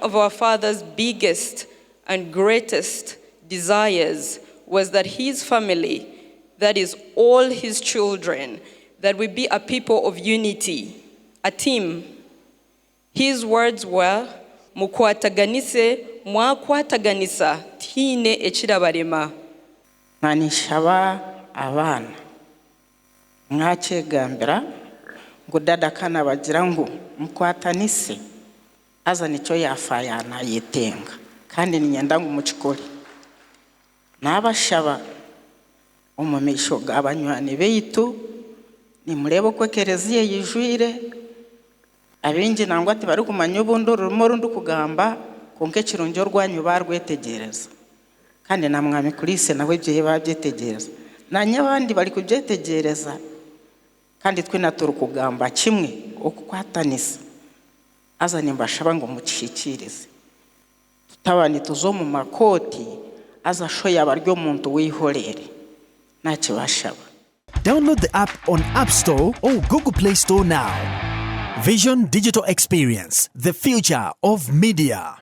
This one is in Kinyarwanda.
of our father's biggest and greatest desires was that his family, that is all his children, that we be a people of unity, a team. His words were, mukwataganise, mwakwataganisa, tiine ekirabarema. Nishaba abana mwakegambira ngo dada kana bagira ngo mukwatanise aza nicyo yafayana yitenga kandi ninyenda ngo mukikore nabashaba umumisho gabanywani beitu nimurebe ko kereziye yijwire abingi nangwa ati bari kumanya ubundo rumo rundu kugamba konke kirunjo rwanyu barwetegereza kandi na mwami Kristo nawe bye babyetegereza nanya abandi bari kubyetegereza kandi twe naturu kugamba kimwe okukwatanisa aza nimbashaba ngo mukishikirize tutabani tuzo mu makoti aza shoya abaryo muntu wihorere nakibashaba. Download the app on App Store or Google Play Store now. Vision Digital Experience, the future of media.